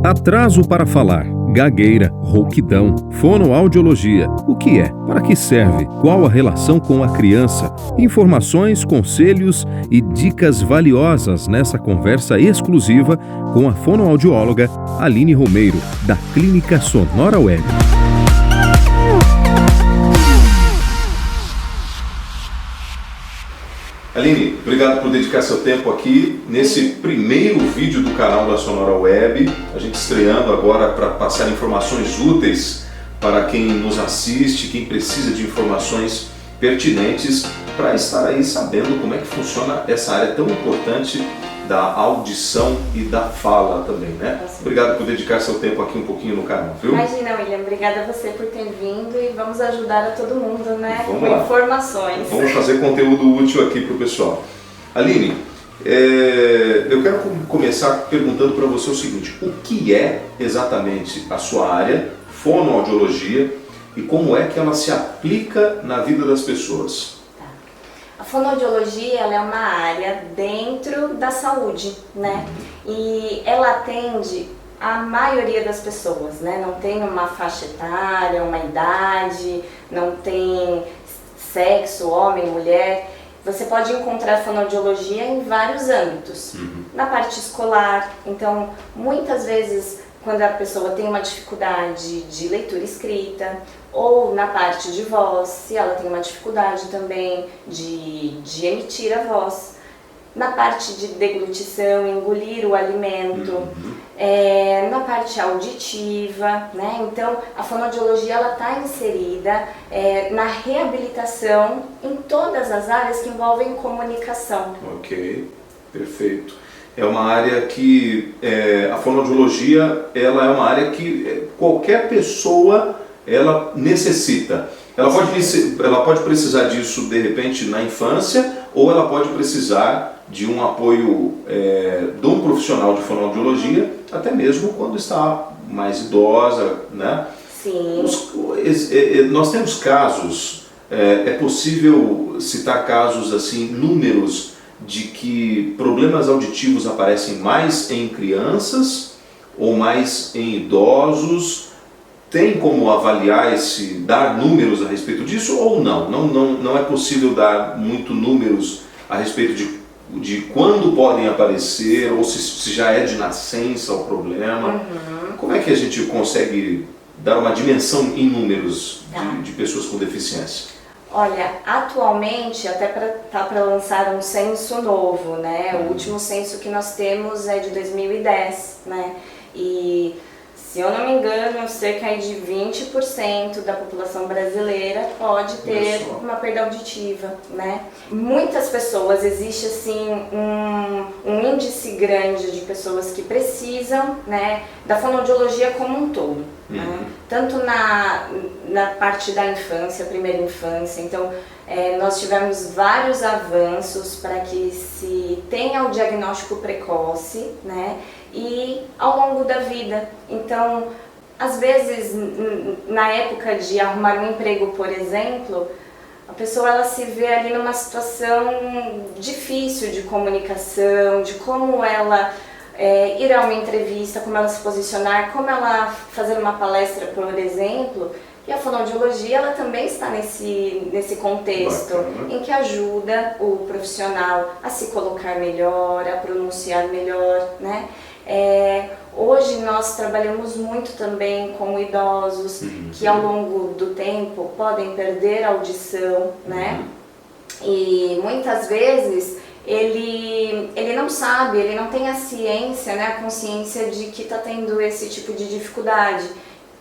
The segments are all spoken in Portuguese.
Atraso para falar, gagueira, rouquidão, fonoaudiologia. O que é? Para que serve? Qual a relação com a criança? Informações, conselhos e dicas valiosas nessa conversa exclusiva com a fonoaudióloga Aline Romeiro, da Clínica Sonora Web. Aline, obrigado por dedicar seu tempo aqui nesse primeiro vídeo do canal da Sonora Web. A gente estreando agora para passar informações úteis para quem nos assiste, quem precisa de informações pertinentes para estar aí sabendo como é que funciona essa área tão importante da audição e da fala também, né? Obrigado por dedicar seu tempo aqui um pouquinho no canal, viu? Imagina, William, obrigada a você por ter vindo e vamos ajudar a todo mundo, né? Vamos com lá. Informações. Vamos fazer conteúdo útil aqui para o pessoal. Aline, eu quero começar perguntando para você o seguinte: o que é exatamente a sua área, fonoaudiologia, e como é que ela se aplica na vida das pessoas? A fonoaudiologia ela é uma área dentro da saúde, né? E ela atende a maioria das pessoas, né? Não tem uma faixa etária, uma idade, não tem sexo, homem, mulher. Você pode encontrar fonoaudiologia em vários âmbitos. Na parte escolar, então, muitas vezes, quando a pessoa tem uma dificuldade de leitura escrita, ou na parte de voz, se ela tem uma dificuldade também de emitir a voz, na parte de deglutição, engolir o alimento, na parte auditiva, né? Então a fonoaudiologia ela está inserida na reabilitação em todas as áreas que envolvem comunicação. Ok, perfeito. É uma área que a fonoaudiologia ela é uma área que qualquer pessoa ela necessita. Ela pode precisar disso de repente na infância, ou ela pode precisar de um apoio de um profissional de fonoaudiologia, até mesmo quando está mais idosa, né? Sim. Nós temos casos, é possível citar casos assim, números de que problemas auditivos aparecem mais em crianças ou mais em idosos? Tem como avaliar dar números a respeito disso ou não? Não é possível dar muito números a respeito de quando podem aparecer ou se já é de nascença o problema. Como é que a gente consegue dar uma dimensão em números de pessoas com deficiência? Olha, atualmente até tá para lançar um censo novo, né? O último censo que nós temos é de 2010, né? E se eu não me engano, cerca de 20% da população brasileira pode ter uma perda auditiva, né? Muitas pessoas, existe assim um índice grande de pessoas que precisam, né, da fonoaudiologia como um todo, né? Tanto na parte da infância, primeira infância, então nós tivemos vários avanços para que se tenha o diagnóstico precoce, né? E ao longo da vida. Então, às vezes, na época de arrumar um emprego, por exemplo, a pessoa ela se vê ali numa situação difícil de comunicação, de como ela ir a uma entrevista, como ela se posicionar, como ela fazer uma palestra, por exemplo. E a fonoaudiologia ela também está nesse contexto. Bacana. Em que ajuda o profissional a se colocar melhor, a pronunciar melhor, né? Hoje nós trabalhamos muito também com idosos que ao longo do tempo podem perder a audição, né? E muitas vezes ele não sabe, ele não tem a ciência, né, a consciência de que está tendo esse tipo de dificuldade.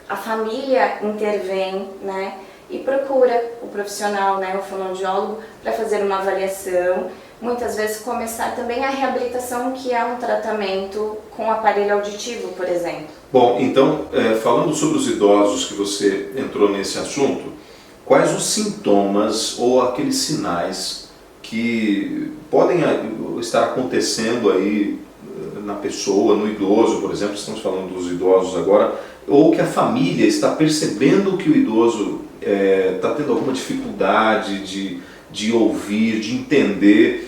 A família intervém, né, e procura o profissional, né, o fonoaudiólogo, para fazer uma avaliação. Muitas vezes começar também a reabilitação, que é um tratamento com aparelho auditivo, por exemplo. Bom, então, falando sobre os idosos que você entrou nesse assunto, quais os sintomas ou aqueles sinais que podem estar acontecendo aí na pessoa, no idoso, por exemplo, estamos falando dos idosos agora, ou que a família está percebendo que o idoso está tendo alguma dificuldade de ouvir, de entender?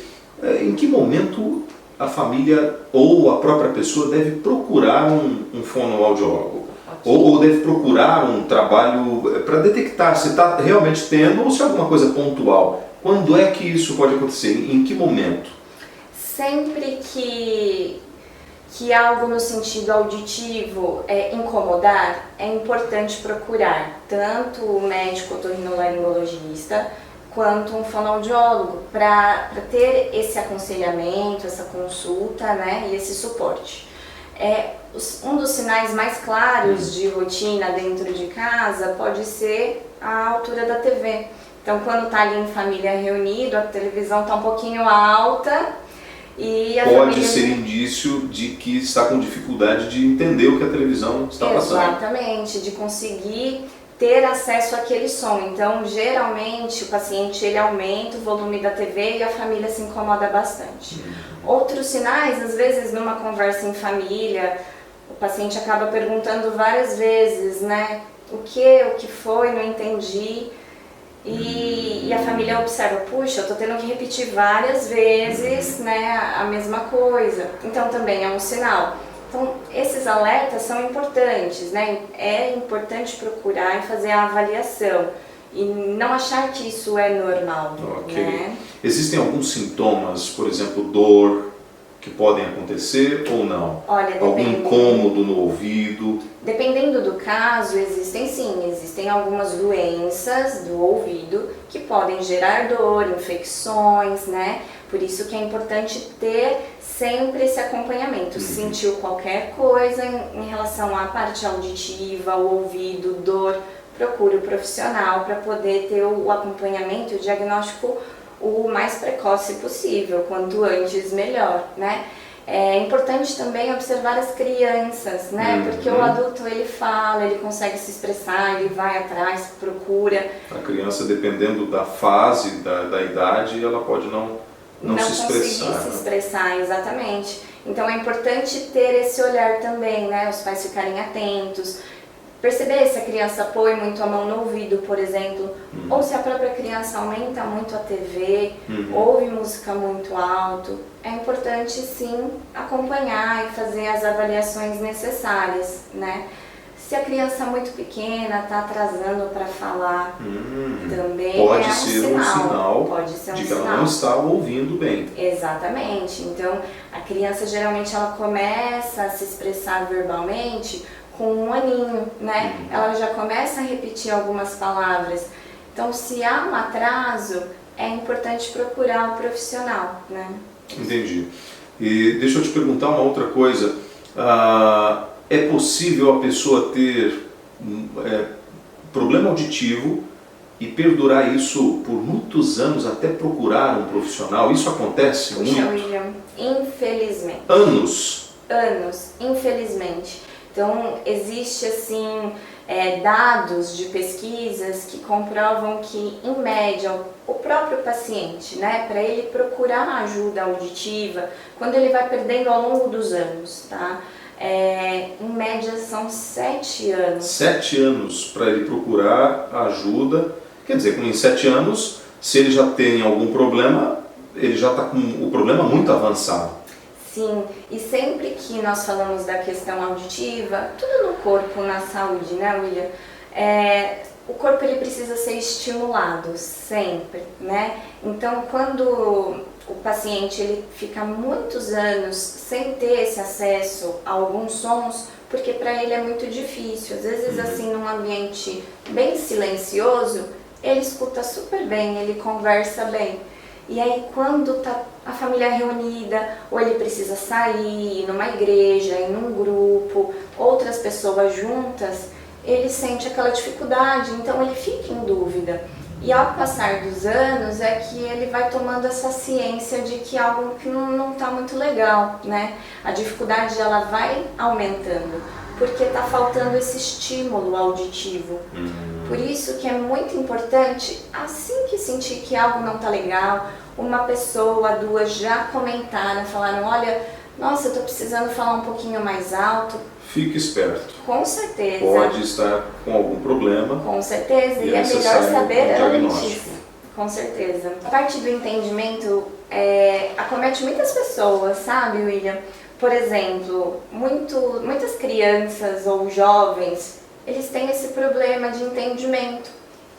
Em que momento a família ou a própria pessoa deve procurar um fonoaudiólogo? Ou deve procurar um trabalho para detectar se está realmente tendo ou se é alguma coisa pontual? Quando é que isso pode acontecer? Em que momento? Sempre que algo no sentido auditivo incomodar, é importante procurar tanto o médico otorrinolaringologista quanto um fonoaudiólogo para ter esse aconselhamento, essa consulta, né, e esse suporte. Um dos sinais mais claros de rotina dentro de casa pode ser a altura da TV. Então, quando está ali em família reunido, a televisão está um pouquinho alta e a pode família... ser indício de que está com dificuldade de entender o que a televisão está passando. Exatamente, de conseguir ter acesso àquele som. Então, geralmente, o paciente ele aumenta o volume da TV e a família se incomoda bastante. Outros sinais, às vezes, numa conversa em família, o paciente acaba perguntando várias vezes, né? O que foi, não entendi. E a família observa, puxa, eu tô tendo que repetir várias vezes, né, a mesma coisa. Então, também é um sinal. Então, esses alertas são importantes, né? É importante procurar e fazer a avaliação e não achar que isso é normal, Ok. né? Existem alguns sintomas, por exemplo, dor, que podem acontecer ou não? Olha, algum incômodo no ouvido? Dependendo do caso, existem algumas doenças do ouvido que podem gerar dor, infecções, né? Por isso que é importante ter sempre esse acompanhamento. Se sentiu qualquer coisa em relação à parte auditiva, o ouvido, dor, procure o profissional para poder ter o acompanhamento e o diagnóstico o mais precoce possível, quanto antes melhor, né? É importante também observar as crianças, né? Porque o adulto ele fala, ele consegue se expressar, ele vai atrás, procura. A criança, dependendo da fase, da idade, ela pode não se expressar. Conseguir se expressar, exatamente. Então é importante ter esse olhar também, né? Os pais ficarem atentos, perceber se a criança põe muito a mão no ouvido, por exemplo, ou se a própria criança aumenta muito a TV, ouve música muito alto. É importante sim acompanhar e fazer as avaliações necessárias, né? Se a criança muito pequena está atrasando para falar, também pode é um ser sinal. um sinal Pode ser um de que sinal. ela não está ouvindo bem. Exatamente. Então, a criança geralmente ela começa a se expressar verbalmente com 1 aninho, né? Ela já começa a repetir algumas palavras. Então, se há um atraso, é importante procurar o profissional, né? Entendi. E deixa eu te perguntar uma outra coisa. É possível a pessoa ter problema auditivo e perdurar isso por muitos anos até procurar um profissional? Isso acontece Puxa, muito? William, infelizmente. Anos, infelizmente. Então, existe assim dados de pesquisas que comprovam que, em média, o próprio paciente, né, para ele procurar ajuda auditiva, quando ele vai perdendo ao longo dos anos, tá? Em média são 7 anos. 7 anos para ele procurar ajuda. Quer dizer, em 7 anos, se ele já tem algum problema, ele já está com o problema muito avançado. Sim, e sempre que nós falamos da questão auditiva, tudo no corpo, na saúde, né, William? O corpo ele precisa ser estimulado sempre, né? Então, quando o paciente ele fica muitos anos sem ter esse acesso a alguns sons, porque para ele é muito difícil. Às vezes, assim, num ambiente bem silencioso, ele escuta super bem, ele conversa bem. E aí, quando tá a família reunida, ou ele precisa sair, ir numa igreja, ir num grupo, outras pessoas juntas, ele sente aquela dificuldade, então ele fica em dúvida. E ao passar dos anos é que ele vai tomando essa ciência de que algo que não está muito legal, né? A dificuldade ela vai aumentando, porque está faltando esse estímulo auditivo. Por isso que é muito importante, assim que sentir que algo não está legal, uma pessoa, 2 já comentaram, falaram, olha, nossa, eu estou precisando falar um pouquinho mais alto. Fique esperto. Com certeza. Pode estar com algum problema. Com certeza, e é é melhor saber um antes. Com certeza. A parte do entendimento acomete muitas pessoas, sabe, William? Por exemplo, muitas crianças ou jovens, eles têm esse problema de entendimento.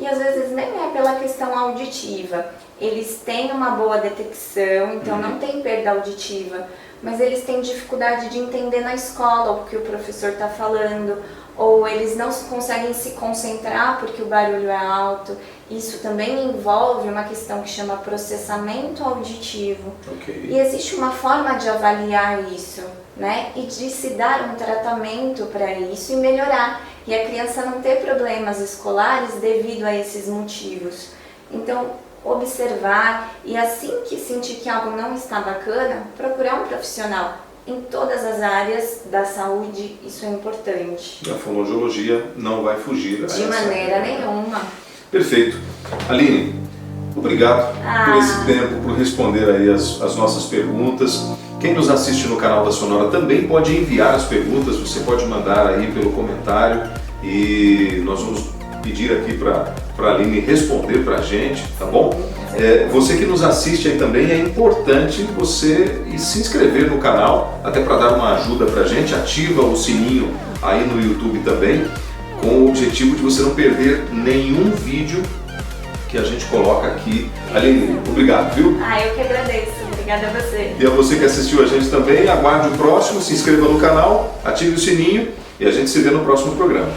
E às vezes nem é pela questão auditiva. Eles têm uma boa detecção, então não tem perda auditiva, mas eles têm dificuldade de entender na escola o que o professor está falando, ou eles não conseguem se concentrar porque o barulho é alto. Isso também envolve uma questão que chama processamento auditivo. Okay. E existe uma forma de avaliar isso, né? E de se dar um tratamento para isso e melhorar. E a criança não ter problemas escolares devido a esses motivos. Então, observar e assim que sentir que algo não está bacana, procurar um profissional. Em todas as áreas da saúde, isso é importante. A fonoaudiologia não vai fugir. De maneira nenhuma. Perfeito. Aline, obrigado por esse tempo, por responder aí as nossas perguntas. Quem nos assiste no canal da Sonora também pode enviar as perguntas, você pode mandar aí pelo comentário e nós vamos pedir aqui para a Aline responder para a gente, tá bom? Você que nos assiste aí também, é importante você se inscrever no canal, até para dar uma ajuda para a gente, ativa o sininho aí no YouTube também, com o objetivo de você não perder nenhum vídeo que a gente coloca aqui. Aline, obrigado, viu? Eu que agradeço. Obrigada a você. E a você que assistiu a gente também, aguarde o próximo, se inscreva no canal, ative o sininho e a gente se vê no próximo programa.